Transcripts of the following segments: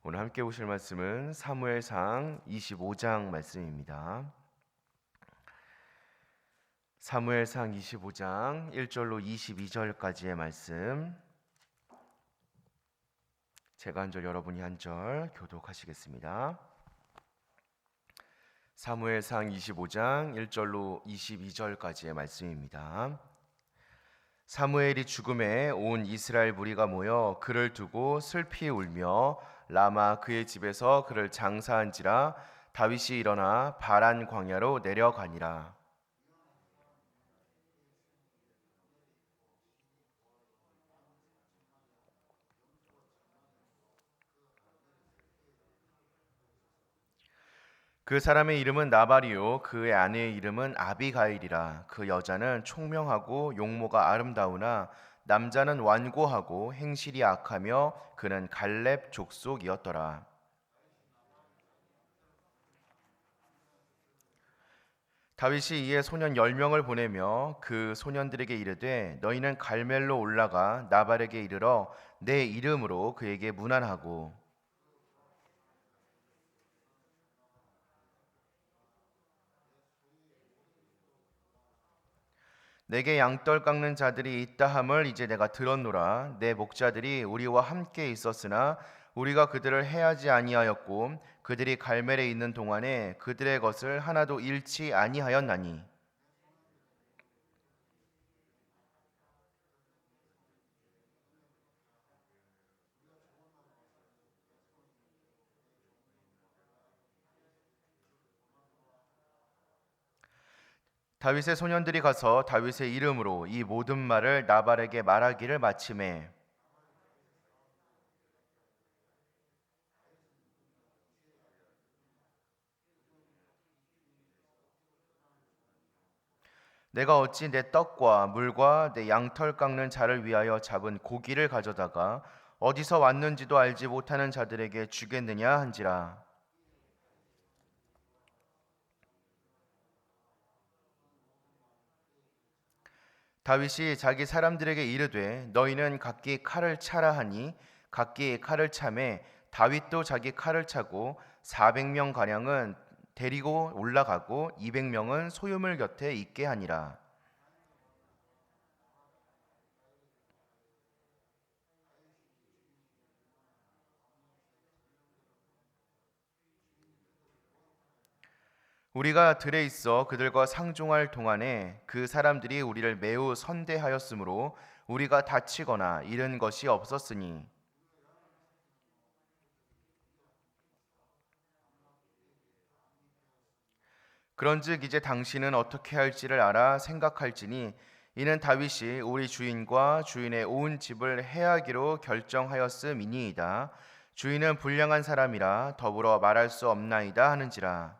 오늘 함께 보실 말씀은 사무엘상 25장 말씀입니다. 사무엘상 25장 1절로 22절까지의 말씀, 제가 한 절 여러분이 한 절 교독하시겠습니다. 사무엘상 25장 1절로 22절까지의 말씀입니다. 사무엘이 죽음에 온 이스라엘 무리가 모여 그를 두고 슬피 울며 라마 그의 집에서 그를 장사한지라. 다윗이 일어나 바란 광야로 내려가니라. 그 사람의 이름은 나발이요 그의 아내의 이름은 아비가일이라. 그 여자는 총명하고 용모가 아름다우나 남자는 완고하고 행실이 악하며 그는 갈렙 족속이었더라. 다윗이 이에 소년 10명을 보내며 그 소년들에게 이르되 너희는 갈멜로 올라가 나발에게 이르러 내 이름으로 그에게 문안하고 내게 양떨 깎는 자들이 있다 함을 이제 내가 들었노라. 내 목자들이 우리와 함께 있었으나 우리가 그들을 해하지 아니하였고 그들이 갈멜에 있는 동안에 그들의 것을 하나도 잃지 아니하였나니. 다윗의 소년들이 가서 다윗의 이름으로 이 모든 말을 나발에게 말하기를 마침에 내가 어찌 내 떡과 물과 내 양털 깎는 자를 위하여 잡은 고기를 가져다가 어디서 왔는지도 알지 못하는 자들에게 주겠느냐 한지라. 다윗이 자기 사람들에게 이르되 너희는 각기 칼을 차라 하니 각기 칼을 차매 다윗도 자기 칼을 차고 400명 가량은 데리고 올라가고 200명은 소유물 곁에 있게 하니라. 우리가 들에 있어 그들과 상종할 동안에 그 사람들이 우리를 매우 선대하였으므로 우리가 다치거나 잃은 것이 없었으니 그런즉 이제 당신은 어떻게 할지를 알아 생각할지니 이는 다윗이 우리 주인과 주인의 온 집을 해하기로 결정하였음이니이다. 주인은 불량한 사람이라 더불어 말할 수 없나이다 하는지라.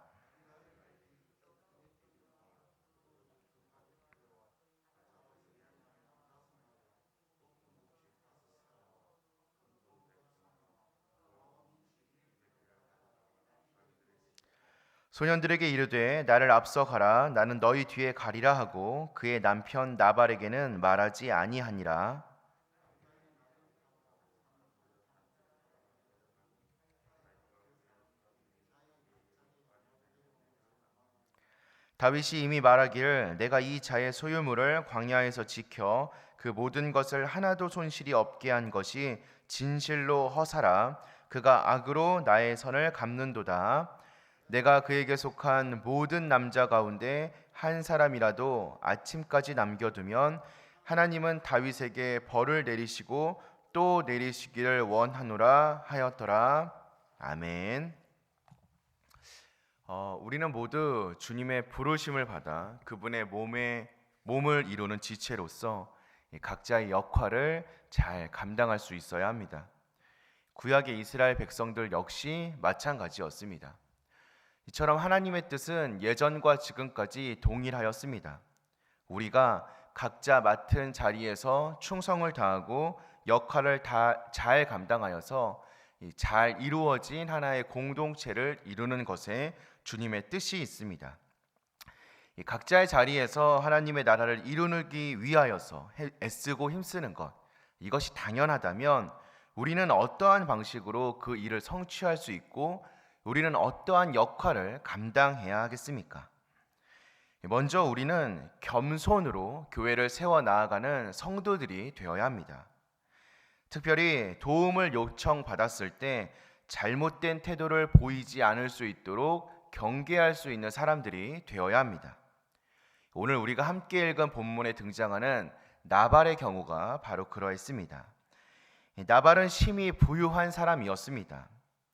소년들에게 이르되 나를 앞서 가라 나는 너희 뒤에 가리라 하고 그의 남편 나발에게는 말하지 아니하니라. 다윗이 이미 말하기를 내가 이 자의 소유물을 광야에서 지켜 그 모든 것을 하나도 손실이 없게 한 것이 진실로 허사라. 그가 악으로 나의 선을 갚는도다. 내가 그에게 속한 모든 남자 가운데 한 사람이라도 아침까지 남겨두면 하나님은 다윗에게 벌을 내리시고 또 내리시기를 원하노라 하였더라. 아멘. 우리는 모두 주님의 부르심을 받아 그분의 몸을 이루는 지체로서 각자의 역할을 잘 감당할 수 있어야 합니다. 구약의 이스라엘 백성들 역시 마찬가지였습니다. 이처럼 하나님의 뜻은 예전과 지금까지 동일하였습니다. 우리가 각자 맡은 자리에서 충성을 다하고 역할을 다 잘 감당하여서 잘 이루어진 하나의 공동체를 이루는 것에 주님의 뜻이 있습니다. 각자의 자리에서 하나님의 나라를 이루기 위하여서 애쓰고 힘쓰는 것, 이것이 당연하다면 우리는 어떠한 방식으로 그 일을 성취할 수 있고 우리는 어떠한 역할을 감당해야 하겠습니까? 먼저 우리는 겸손으로 교회를 세워 나아가는 성도들이 되어야 합니다. 특별히 도움을 요청받았을 때 잘못된 태도를 보이지 않을 수 있도록 경계할 수 있는 사람들이 되어야 합니다. 오늘 우리가 함께 읽은 본문에 등장하는 나발의 경우가 바로 그러했습니다. 나발은 심히 부유한 사람이었습니다.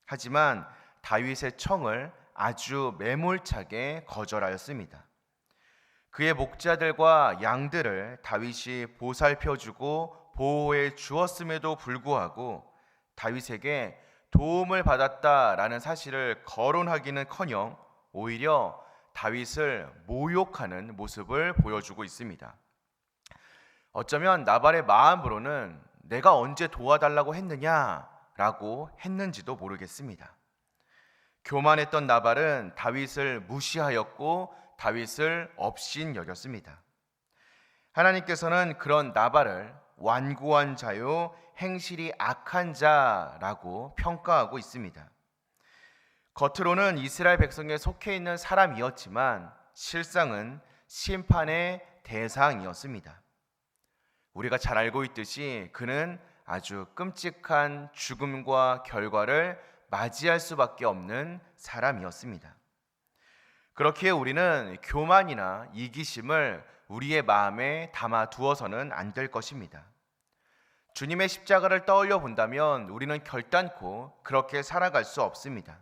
하지만 다윗의 청을 아주 매몰차게 거절하였습니다. 그의 목자들과 양들을 다윗이 보살펴주고 보호해 주었음에도 불구하고 다윗에게 도움을 받았다라는 사실을 거론하기는커녕 오히려 다윗을 모욕하는 모습을 보여주고 있습니다. 어쩌면 나발의 마음으로는 내가 언제 도와달라고 했느냐라고 했는지도 모르겠습니다. 교만했던 나발은 다윗을 무시하였고 다윗을 업신 여겼습니다. 하나님께서는 그런 나발을 완고한 자요 행실이 악한 자라고 평가하고 있습니다. 겉으로는 이스라엘 백성에 속해 있는 사람이었지만 실상은 심판의 대상이었습니다. 우리가 잘 알고 있듯이 그는 아주 끔찍한 죽음과 결과를 맞이할 수밖에 없는 사람이었습니다. 그렇기에 우리는 교만이나 이기심을 우리의 마음에 담아 두어서는 안 될 것입니다. 주님의 십자가를 떠올려 본다면 우리는 결단코 그렇게 살아갈 수 없습니다.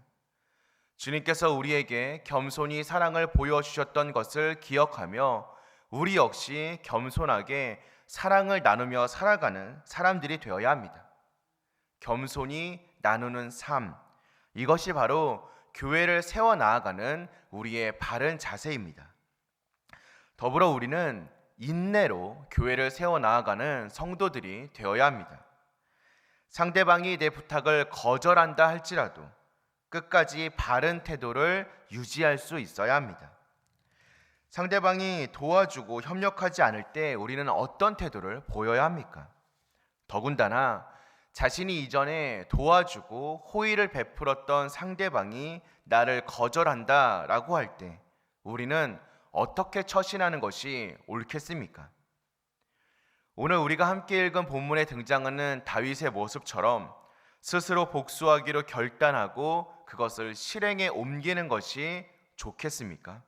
주님께서 우리에게 겸손히 사랑을 보여주셨던 것을 기억하며 우리 역시 겸손하게 사랑을 나누며 살아가는 사람들이 되어야 합니다. 겸손히 나누는 삶, 이것이 바로 교회를 세워 나아가는 우리의 바른 자세입니다. 더불어 우리는 인내로 교회를 세워 나아가는 성도들이 되어야 합니다. 상대방이 내 부탁을 거절한다 할지라도 끝까지 바른 태도를 유지할 수 있어야 합니다. 상대방이 도와주고 협력하지 않을 때 우리는 어떤 태도를 보여야 합니까? 더군다나 자신이 이전에 도와주고 호의를 베풀었던 상대방이 나를 거절한다라고 할 때 우리는 어떻게 처신하는 것이 옳겠습니까? 오늘 우리가 함께 읽은 본문에 등장하는 다윗의 모습처럼 스스로 복수하기로 결단하고 그것을 실행에 옮기는 것이 좋겠습니까?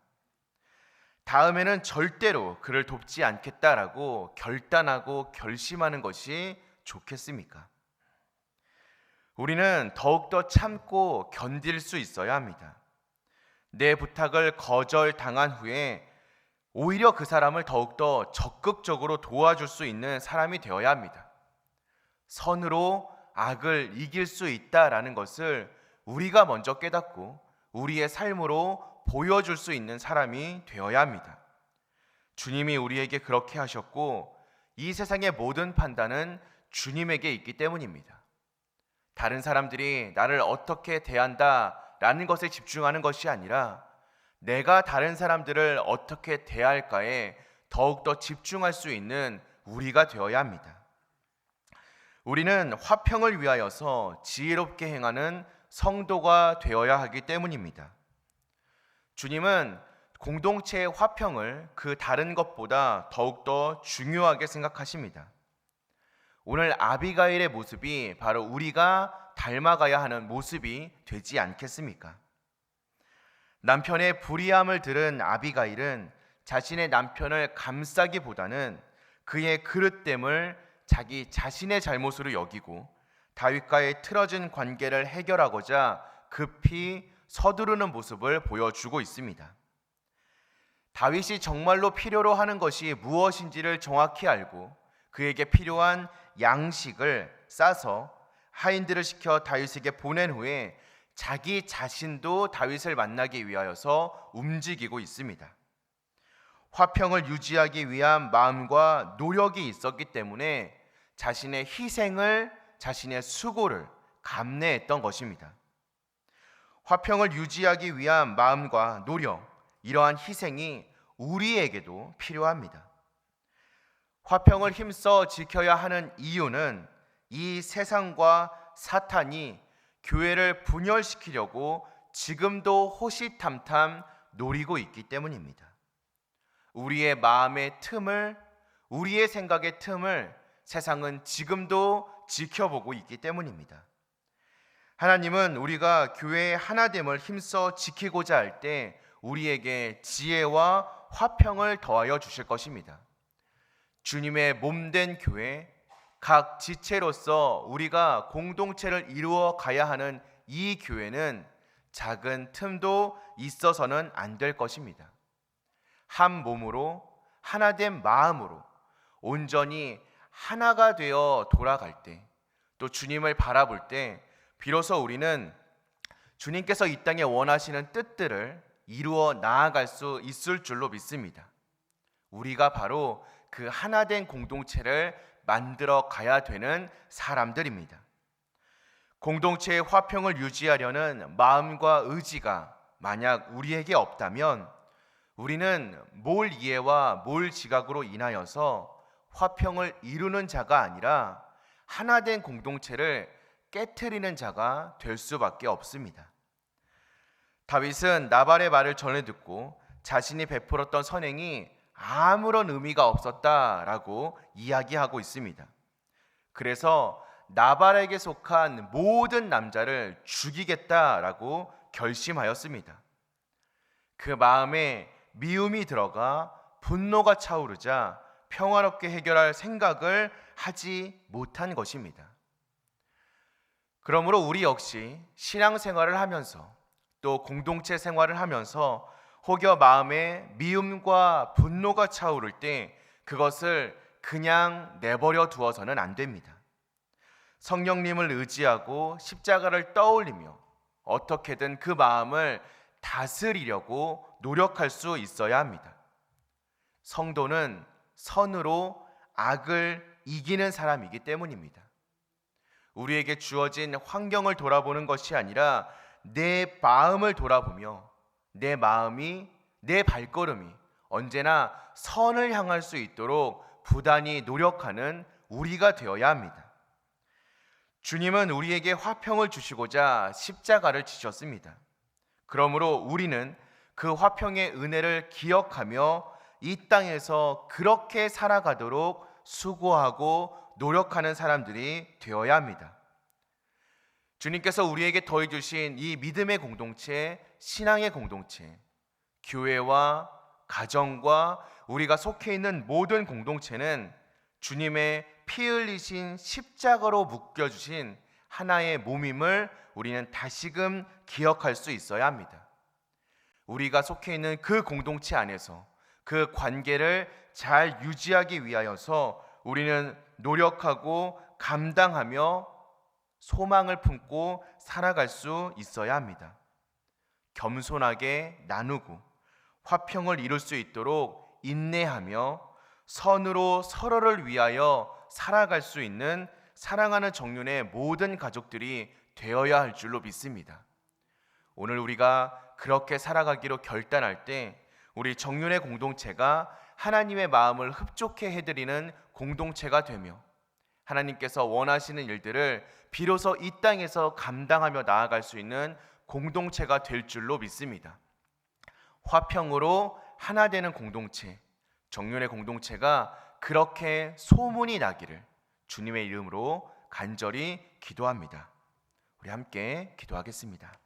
다음에는 절대로 그를 돕지 않겠다라고 결단하고 결심하는 것이 좋겠습니까? 우리는 더욱더 참고 견딜 수 있어야 합니다. 내 부탁을 거절당한 후에 오히려 그 사람을 더욱더 적극적으로 도와줄 수 있는 사람이 되어야 합니다. 선으로 악을 이길 수 있다라는 것을 우리가 먼저 깨닫고 우리의 삶으로 보여줄 수 있는 사람이 되어야 합니다. 주님이 우리에게 그렇게 하셨고 이 세상의 모든 판단은 주님에게 있기 때문입니다. 다른 사람들이 나를 어떻게 대한다라는 것에 집중하는 것이 아니라 내가 다른 사람들을 어떻게 대할까에 더욱더 집중할 수 있는 우리가 되어야 합니다. 우리는 화평을 위하여서 지혜롭게 행하는 성도가 되어야 하기 때문입니다. 주님은 공동체의 화평을 그 다른 것보다 더욱더 중요하게 생각하십니다. 오늘 아비가일의 모습이 바로 우리가 닮아가야 하는 모습이 되지 않겠습니까? 남편의 불의함을 들은 아비가일은 자신의 남편을 감싸기보다는 그의 그릇됨을 자기 자신의 잘못으로 여기고 다윗과의 틀어진 관계를 해결하고자 급히 서두르는 모습을 보여주고 있습니다. 다윗이 정말로 필요로 하는 것이 무엇인지를 정확히 알고 그에게 필요한 양식을 싸서 하인들을 시켜 다윗에게 보낸 후에 자기 자신도 다윗을 만나기 위하여서 움직이고 있습니다. 화평을 유지하기 위한 마음과 노력이 있었기 때문에 자신의 희생을, 자신의 수고를 감내했던 것입니다. 화평을 유지하기 위한 마음과 노력, 이러한 희생이 우리에게도 필요합니다. 화평을 힘써 지켜야 하는 이유는 이 세상과 사탄이 교회를 분열시키려고 지금도 호시탐탐 노리고 있기 때문입니다. 우리의 마음의 틈을, 우리의 생각의 틈을 세상은 지금도 지켜보고 있기 때문입니다. 하나님은 우리가 교회의 하나됨을 힘써 지키고자 할 때 우리에게 지혜와 화평을 더하여 주실 것입니다. 주님의 몸된 교회, 각 지체로서 우리가 공동체를 이루어 가야 하는 이 교회는 작은 틈도 있어서는 안 될 것입니다. 한 몸으로, 하나된 마음으로 온전히 하나가 되어 돌아갈 때, 또 주님을 바라볼 때 비로소 우리는 주님께서 이 땅에 원하시는 뜻들을 이루어 나아갈 수 있을 줄로 믿습니다. 우리가 바로 그 하나된 공동체를 만들어 가야 되는 사람들입니다. 공동체의 화평을 유지하려는 마음과 의지가 만약 우리에게 없다면 우리는 몰 이해와 몰 지각으로 인하여서 화평을 이루는 자가 아니라 하나된 공동체를 깨트리는 자가 될 수밖에 없습니다. 다윗은 나발의 말을 전해 듣고 자신이 베풀었던 선행이 아무런 의미가 없었다라고 이야기하고 있습니다. 그래서 나발에게 속한 모든 남자를 죽이겠다라고 결심하였습니다. 그 마음에 미움이 들어가 분노가 차오르자 평화롭게 해결할 생각을 하지 못한 것입니다. 그러므로 우리 역시 신앙생활을 하면서 또 공동체 생활을 하면서 혹여 마음에 미움과 분노가 차오를 때 그것을 그냥 내버려 두어서는 안 됩니다. 성령님을 의지하고 십자가를 떠올리며 어떻게든 그 마음을 다스리려고 노력할 수 있어야 합니다. 성도는 선으로 악을 이기는 사람이기 때문입니다. 우리에게 주어진 환경을 돌아보는 것이 아니라 내 마음을 돌아보며 내 마음이, 내 발걸음이 언제나 선을 향할 수 있도록 부단히 노력하는 우리가 되어야 합니다. 주님은 우리에게 화평을 주시고자 십자가를 지셨습니다. 그러므로 우리는 그 화평의 은혜를 기억하며 이 땅에서 그렇게 살아가도록 수고하고 노력하는 사람들이 되어야 합니다. 주님께서 우리에게 더해 주신 이 믿음의 공동체, 신앙의 공동체, 교회와 가정과 우리가 속해 있는 모든 공동체는 주님의 피 흘리신 십자가로 묶여주신 하나의 몸임을 우리는 다시금 기억할 수 있어야 합니다. 우리가 속해 있는 그 공동체 안에서 그 관계를 잘 유지하기 위하여서 우리는 노력하고 감당하며 소망을 품고 살아갈 수 있어야 합니다. 겸손하게 나누고 화평을 이룰 수 있도록 인내하며 선으로 서로를 위하여 살아갈 수 있는 사랑하는 정륜의 모든 가족들이 되어야 할 줄로 믿습니다. 오늘 우리가 그렇게 살아가기로 결단할 때 우리 정륜의 공동체가 하나님의 마음을 흡족해 해드리는 공동체가 되며 하나님께서 원하시는 일들을 비로소 이 땅에서 감당하며 나아갈 수 있는 공동체가 될 줄로 믿습니다. 화평으로 하나 되는 공동체, 정륜의 공동체가 그렇게 소문이 나기를 주님의 이름으로 간절히 기도합니다. 우리 함께 기도하겠습니다.